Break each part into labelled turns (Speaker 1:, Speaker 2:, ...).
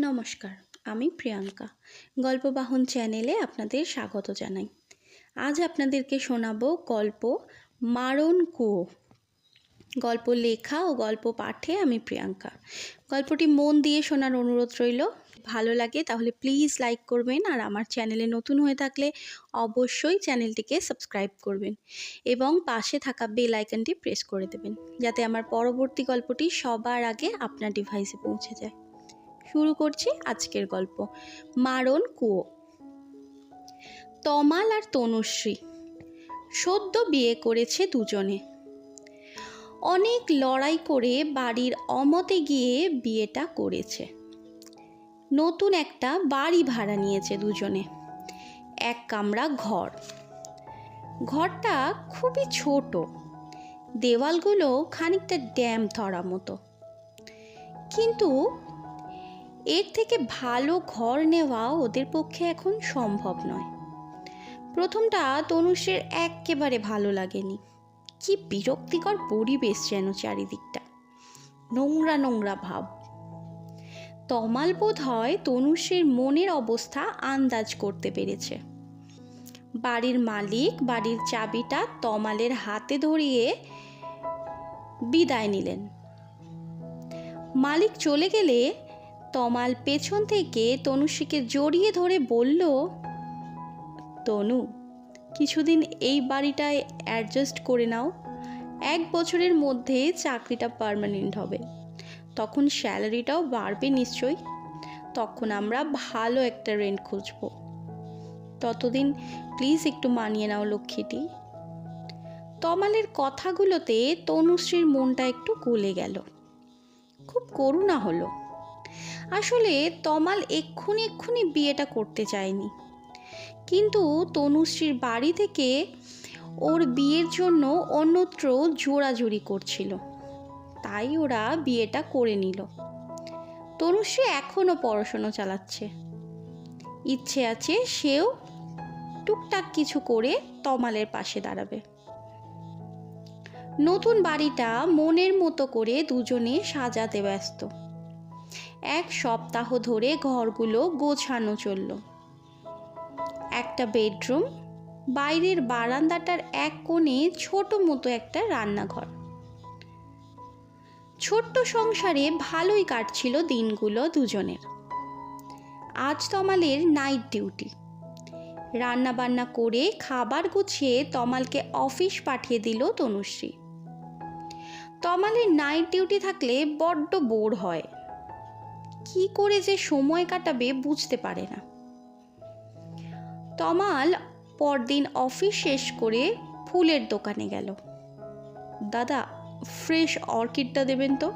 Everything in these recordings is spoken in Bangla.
Speaker 1: নমস্কার, আমি প্রিয়াঙ্কা। গল্পবাহন চ্যানেলে আপনাদের স্বাগত জানাই। আজ আপনাদেরকে শোনাবো গল্প মারণ কুয়ো। গল্প লেখা ও গল্প পাঠে আমি প্রিয়াঙ্কা। গল্পটি মন দিয়ে শোনার অনুরোধ রইল। ভালো লাগে তাহলে প্লিজ লাইক করবেন, আর আমার চ্যানেলে নতুন হয়ে থাকলে অবশ্যই চ্যানেলটিকে সাবস্ক্রাইব করবেন এবং পাশে থাকা বেল আইকনটি প্রেস করে দেবেন, যাতে আমার পরবর্তী গল্পটি সবার আগে আপনার ডিভাইসে পৌঁছে যায়। শুরু করছি আজকের গল্প মারণ কুয়ো। তমাল আর তনুশ্রী সদ্য বিয়ে করেছে দুজনে। অনেক লড়াই করে বাড়ির অমতে গিয়ে বিয়েটা করেছে। নতুন একটা বাড়ি ভাড়া নিয়েছে দুজনে, এক কামরা ঘর। ঘরটা খুবই ছোট, দেওয়ালগুলো খানিকটা ড্যাম ধরা মতো, কিন্তু এর থেকে ভালো ঘর নেওয়া ওদের পক্ষে এখন সম্ভব নয়। প্রথমটা তনুশ্রীর একেবারে ভালো লাগেনি। কি বিরক্তিকর পরিবেশ যেন চারিদিকটা, নোংরা নোংরা ভাব। তমাল বোধ হয় তনুশ্রীর মনের অবস্থা আন্দাজ করতে পেরেছে। বাড়ির মালিক বাড়ির চাবিটা তমালের হাতে ধরিয়ে বিদায় নিলেন। মালিক চলে গেলে তমাল পেছন থেকে তনুশ্রীকে জড়িয়ে ধরে বলল, তনু, কিছুদিন এই বাড়িটায় অ্যাডজাস্ট করে নাও। 1 বছরের মধ্যে চাকরিটা পার্মানেন্ট হবে, তখন স্যালারিটাও বাড়বে নিশ্চয়ই। তখন আমরা ভালো একটা রেন্ট খুঁজব। ততদিন প্লিজ একটু মানিয়ে নাও লক্ষ্মীটি। তমালের কথাগুলোতে তনুশ্রীর মনটা একটু গলে গেল। খুব করুণা হলো। আসলে তমাল এক্ষুনি বিয়েটা করতে চায়নি, কিন্তু তনুশ্রীর বাড়ি থেকে ওর বিয়ের জন্য অন্যত্র জোরাজুরি করছিল, তাই ওরা বিয়েটা করে নিল। তনুশ্রী এখনও পড়াশোনা চালাচ্ছে, ইচ্ছে আছে সেও টুকটাক কিছু করে তমালের পাশে দাঁড়াবে। নতুন বাড়িটা মনের মতো করে দুজনে সাজাতে ব্যস্ত। 1 সপ্তাহ ধরে ঘরগুলো গোছানো চলল। একটা বেডরুম, বাইরের বারান্দাটার এক কোণে ছোট মতো একটা রান্নাঘর। ছোট্ট সংসারে ভালোই কাটছিল দিনগুলো দুজনের। আজ তমালের নাইট ডিউটি। রান্না বান্না করে খাবার গুছিয়ে তমালকে অফিস পাঠিয়ে দিল তনুশ্রী। তমালের নাইট ডিউটি থাকলে বড্ড বোর হয়, কি করে যে সময় কাটাবে বুঝতে পারে না। তমাল পরদিন অফিস শেষ করে ফুলের দোকানে গেল। দাদা, ফ্রেশ অর্কিডটা দেবেন তো,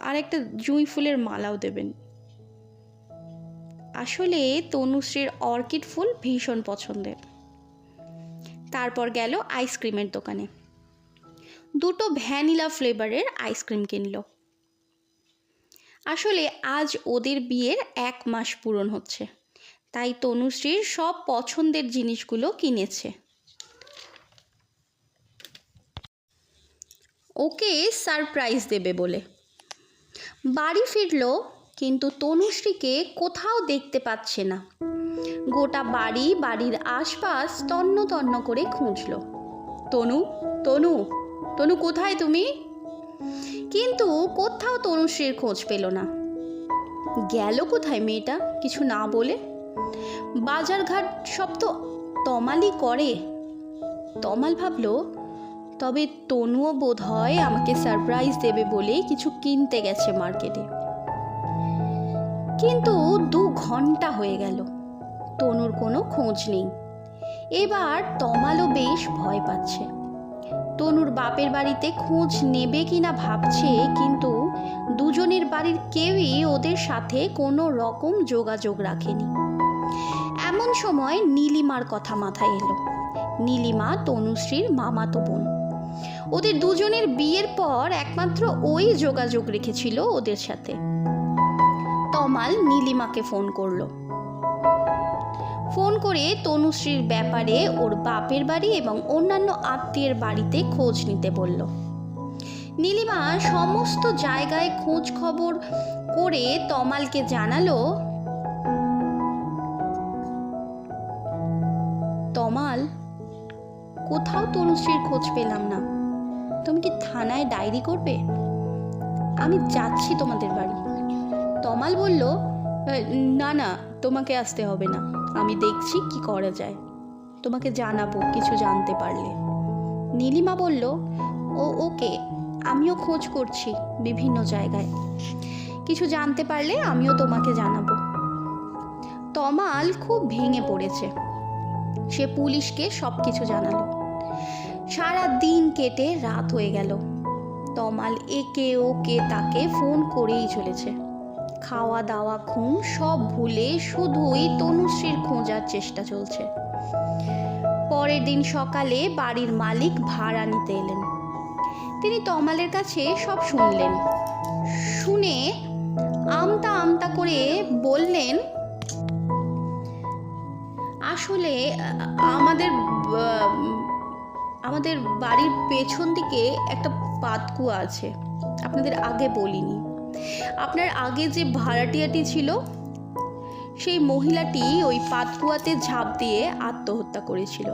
Speaker 1: আর একটা জুঁই ফুলের মালাও দেবেন। আসলে তনুশ্রীর অর্কিড ফুল ভীষণ পছন্দের। তারপর গেল আইসক্রিমের দোকানে, 2টো ভ্যানিলা ফ্লেভারের আইসক্রিম কিনল। আসলে আজ ওদের বিয়ের 1 মাস পূরণ হচ্ছে, তাই তনুশ্রীর সব পছন্দের জিনিসগুলো কিনেছে। ওকে সারপ্রাইজ দেবে বলে বাড়ি ফিরল, কিন্তু তনুশ্রীকে কোথাও দেখতে পাচ্ছে না। গোটা বাড়ির আশপাশ তন্ন তন্ন করে খুঁজল। তনু তনু তনু কোথায় তুমি? কিন্তু কোথাও তনুশ্রীর খোঁজ পেল না। গেল কোথায় মেয়েটা কিছু না বলে? বাজারঘাট সব তো তমালই করে। তমাল ভাবল, তবে তনুও বোধ হয় আমাকে সারপ্রাইজ দেবে বলে কিছু কিনতে গেছে মার্কেটে। কিন্তু 2 ঘন্টা হয়ে গেল, তনুর কোনো খোঁজ নেই। এবার তমালও বেশ ভয় পাচ্ছে। তনুর বাপের বাড়িতে খোঁজ নেবে কিনা ভাবছে, কিন্তু দুজনের বাড়ির কেউই ওদের সাথে কোনো রকম যোগাযোগ রাখেনি। এমন সময় নীলিমার কথা মাথায় এলো। নীলিমা তনুশ্রীর মামাতো বোন। ওদের দুজনের বিয়ের পর একমাত্র ওই যোগাযোগ রেখেছিল ওদের সাথে। তমাল নীলিমাকে ফোন করলো। ফোন করে তনুশ্রীর ব্যাপারে ওর বাপের বাড়ি এবং অন্যান্য আত্মীয়ের বাড়িতে খোঁজ নিতে বলল। নীলিমা সমস্ত জায়গায় খোঁজ খবর করে তমালকে জানালো, তমাল, কোথাও তনুশ্রীর খোঁজ পেলাম না। তুমি কি থানায় ডায়েরি করবে? আমি যাচ্ছি তোমাদের বাড়ি। তমাল বলল, না না, তোমাকে আসতে হবে না, আমি দেখছি কি করা যায়, তোমাকে জানাবো কিছু জানতে পারলে। নীলিমা বলল, ওকে, আমিও খোঁজ করছি বিভিন্ন জায়গায়, কিছু জানতে পারলে আমিও তোমাকে জানাবো। তমাল খুব ভেঙে পড়েছে। সে পুলিশকে সব কিছু জানালো। সারা দিন কেটে রাত হয়ে গেল। তমাল একে ওকে তাকে ফোন করেই চলেছে। খাওয়া দাওয়া ঘুম সব ভুলে শুধুই তনুশ্রীর খোঁজার চেষ্টা চলছে। পরের দিন সকালে বাড়ির মালিক ভাড়া নিতে এলেন। তিনি তমালের কাছে সব শুনলেন। শুনে আমতা আমতা করে বললেন, আসলে আমাদের বাড়ির পেছন দিকে একটা পাতকুয়া আছে, আপনাদের আগে বলিনি। আপনার আগে যে ভাড়াটিয়াটি ছিল, সেই মহিলাটি ওই পাতকুয়াতে ঝাঁপ দিয়ে আত্মহত্যা করেছিল।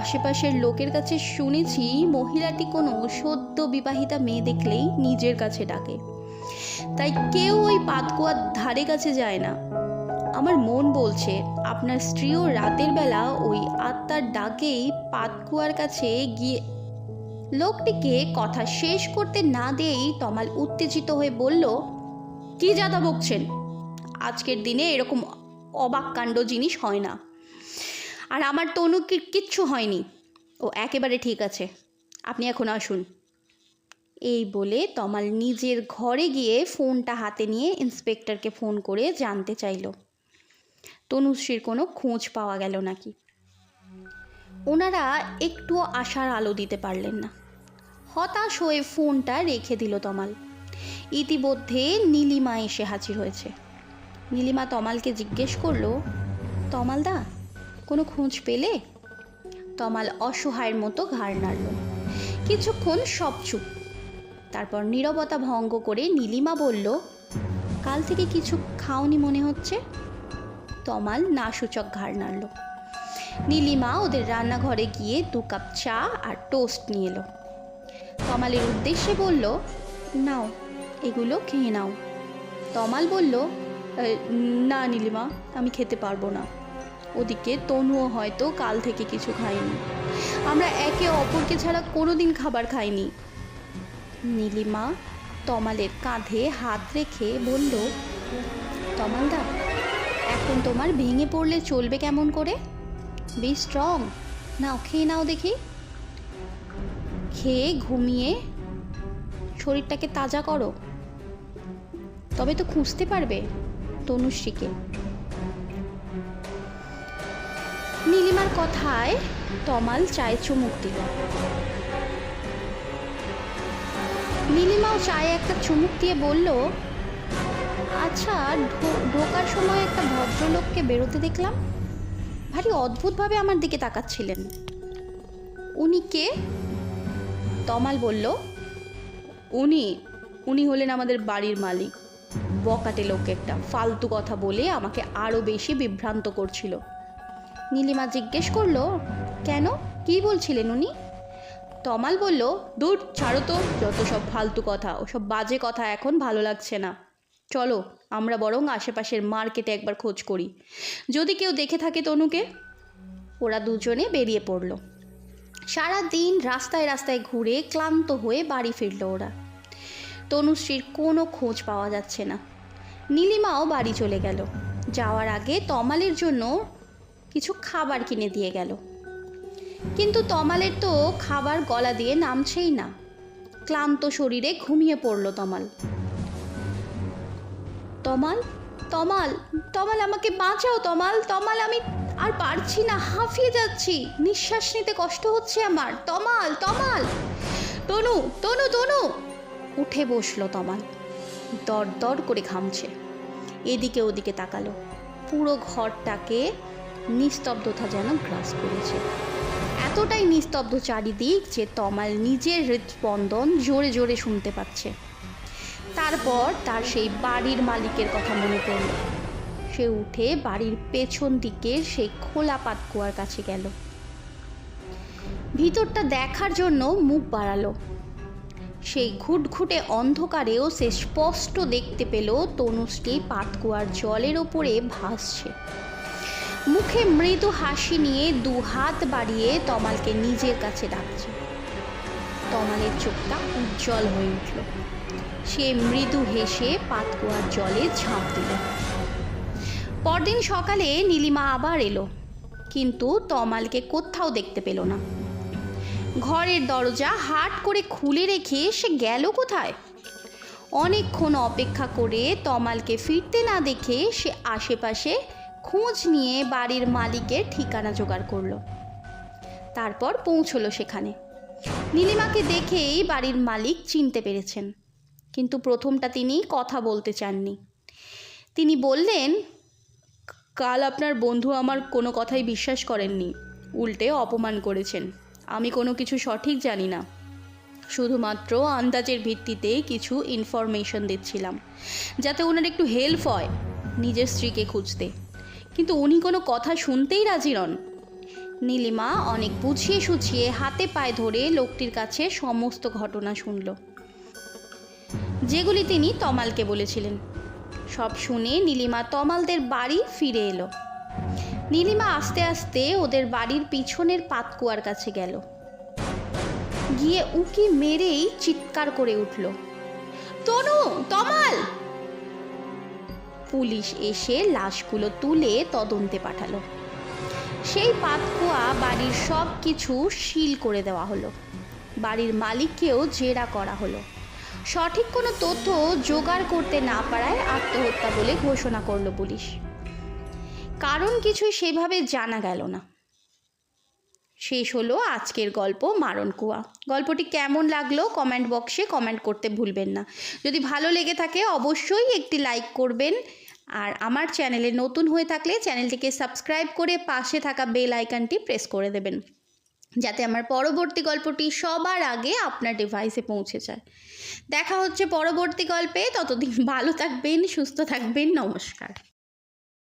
Speaker 1: আশেপাশের লোকের কাছে শুনেছি মহিলাটি কোনো সদ্য বিবাহিতা মেয়ে দেখলেই নিজের কাছে ডাকে, তাই কেউ ওই পাতকুয়ার ধারে কাছে যায় না। আমার মন বলছে আপনার স্ত্রীও রাতের বেলা ওই আত্মার ডাকেই পাতকুয়ার কাছে গিয়ে। লোকটিকে কথা শেষ করতে না দিয়েই তমাল উত্তেজিত হয়ে বলল, কি যাতা বকছেন? আজকের দিনে এরকম অবাক কাণ্ড জিনিস হয় না। আর আমার তনু কিচ্ছু হয়নি, ও একেবারে ঠিক আছে, আপনি এখন আসুন। এই বলে তমাল নিজের ঘরে গিয়ে ফোনটা হাতে নিয়ে ইন্সপেক্টরকে ফোন করে জানতে চাইল তনুশ্রীর কোনো খোঁজ পাওয়া গেল নাকি। ওনারা একটুও আশার আলো দিতে পারলেন না। হতাশ হয়ে ফোনটা রেখে দিল তমাল। ইতিমধ্যে নীলিমা এসে হাজির হয়েছে। নীলিমা তমালকে জিজ্ঞেস করলো, তমালদা, কোনো খোঁজ পেলে? তমাল অসহায়ের মতো ঘাড় নাড়ল। কিছুক্ষণ সব চুপ। তারপর নীরবতা ভঙ্গ করে নীলিমা বলল, কাল থেকে কিছু খাওনি মনে হচ্ছে। তমাল না সূচক ঘাড় নাড়ল। নীলিমা ওদের রান্নাঘরে গিয়ে 2 কাপ চা আর টোস্ট নিয়ে এলো। তমালের উদ্দেশ্যে বলল, নাও, এগুলো খেয়ে নাও। তমাল বলল, না নীলিমা, আমি খেতে পারবো না। ওদিকে তনুও হয়তো কাল থেকে কিছু খায়নি। আমরা একে অপরকে ছাড়া কোনোদিন খাবার খাইনি। নীলিমা তমালের কাঁধে হাত রেখে বলল, তমালদা, এখন তোমার ভেঙে পড়লে চলবে কেমন করে? Be strong. নাও, খেয়ে নাও দেখি। খেয়ে ঘুমিয়ে শরীরটাকে তাজা করো, তবে তো খুঁজতে পারবে তনুশ্রীকে। নীলিমার কথায় তমাল চায়ে চুমুক দিল। নীলিমাও চায়ে একটা চুমুক দিয়ে বলল, আচ্ছা, ঢোকার সময় একটা ভদ্রলোককে বেরোতে দেখলাম, ভারী অদ্ভুতভাবে আমার দিকে তাকাচ্ছিলেন। উনি কে? তমাল বলল, উনি হলেন আমাদের বাড়ির মালিক। বকাটে লোক একটা, ফালতু কথা বলে আমাকে আরও বেশি বিভ্রান্ত করছিল। নীলিমা জিজ্ঞেস করলো, কেন, কি বলছিলেন উনি? তমাল বলল, দূর ছাড়ো তো, যত সব ফালতু কথা, ওসব বাজে কথা এখন ভালো লাগছে না। চলো, আমরা বরং আশেপাশের মার্কেটে একবার খোঁজ করি, যদি কেউ দেখে থাকে তনুকে। ওরা দুজনে বেরিয়ে পড়ল। সারা দিন রাস্তায় রাস্তায় ঘুরে ক্লান্ত হয়ে বাড়ি ফিরল ওরা। তনুশ্রীর কোনো খোঁজ পাওয়া যাচ্ছে না। নীলিমাও বাড়ি চলে গেল। যাওয়ার আগে তমালের জন্য কিছু খাবার কিনে দিয়ে গেল। কিন্তু তমালের তো খাবার গলা দিয়ে নামছেই না। ক্লান্ত শরীরে ঘুমিয়ে পড়ল তমাল। তমাল, তমাল, তমাল, আমাকে বাঁচাও তমাল, তমাল, আমি আর পারছি না, হাঁফিয়ে যাচ্ছি, নিঃশ্বাস নিতে কষ্ট হচ্ছে আমার, তমাল, তমাল। তনু, তনু, তনু। উঠে বসলো তমাল। দর দর করে ঘামছে। এদিকে ওদিকে তাকালো। পুরো ঘরটাকে নিস্তব্ধতা যেন গ্রাস করেছে। এতটাই নিস্তব্ধ চারিদিক যে তমাল নিজের হৃদস্পন্দন জোরে জোরে শুনতে পাচ্ছে। তারপর তার সেই বাড়ির মালিকের কথা মনে পড়ল। সে উঠে বাড়ির পেছন দিকের সেই খোলা পাতকুয়ার কাছে গেল। ভিতরটা দেখার জন্য মুখ বাড়ালো। সেই ঘুটঘুটে অন্ধকারেও সে স্পষ্ট দেখতে পেল তনুশ্রী পাতকুয়ার জলের ওপরে ভাসছে। মুখে মৃদু হাসি নিয়ে 2 হাত বাড়িয়ে তমালকে নিজের কাছে ডাকছে। তমালের চোখটা উজ্জ্বল হয়ে উঠল। সে মৃদু হেসে পাতকুয়ার জলে ঝাঁপ দিল। পরদিন সকালে নীলিমা আবার এলো, কিন্তু তমালকে কোথাও দেখতে পেল না। ঘরের দরজা হাট করে খুলে রেখে সে গেল কোথায়? অনেকক্ষণ অপেক্ষা করে তমালকে ফিরতে না দেখে সে আশেপাশে খোঁজ নিয়ে বাড়ির মালিকের ঠিকানা জোগাড় করলো। তারপর পৌঁছলো সেখানে। নীলিমাকে দেখেই বাড়ির মালিক চিনতে পেরেছেন, কিন্তু প্রথমটা তিনি কথা বলতে চাননি। তিনি বললেন, কাল আপনার বন্ধু আমার কোনো কথাই বিশ্বাস করেননি, উল্টে অপমান করেছেন। আমি কোনো কিছু সঠিক জানি না, শুধুমাত্র আন্দাজের ভিত্তিতে কিছু ইনফরমেশন দিচ্ছিলাম যাতে ওনার একটু হেল্প হয় নিজের স্ত্রীকে খুঁজতে, কিন্তু উনি কোনো কথা শুনতেই রাজি নন। নীলিমা অনেক বুঝিয়ে সুঝিয়ে হাতে পায়ে ধরে লোকটির কাছে সমস্ত ঘটনা শুনল, যেগুলি তিনি তমালকে বলেছিলেন। সব শুনে নীলিমা তমালদের বাড়ি ফিরে এলো। নীলিমা আস্তে আস্তে ওদের বাড়ির পিছনের পাতকুয়ার কাছে গেল। গিয়ে উকি মেরেই চিৎকার করে উঠল, তনু, তমাল! পুলিশ এসে লাশগুলো তুলে তদন্তে পাঠালো। সেই পাতকুয়া বাড়ির সব কিছু সিল করে দেওয়া হলো। বাড়ির মালিককেও জেরা করা হলো। সঠিক কোনো তথ্য জোগাড় করতে না পারায় আত্মহত্যা বলে ঘোষণা করলো পুলিশ। কারণ কিছুই সেভাবে জানা গেল না। শেষ হলো আজকের গল্প মারণকুয়া। গল্পটি কেমন লাগলো কমেন্ট বক্সে কমেন্ট করতে ভুলবেন না। যদি ভালো লেগে থাকে অবশ্যই একটি লাইক করবেন, আর আমার চ্যানেলে নতুন হয়ে থাকলে চ্যানেলটিকে সাবস্ক্রাইব করে পাশে থাকা বেল আইকনটি প্রেস করে দেবেন, যাতে আমার পরবর্তী গল্পটি সবার আগে আপনার ডিভাইসে পৌঁছে যায়। দেখা হচ্ছে পরবর্তী গল্পে। ততদিন ভালো থাকবেন, সুস্থ থাকবেন। নমস্কার।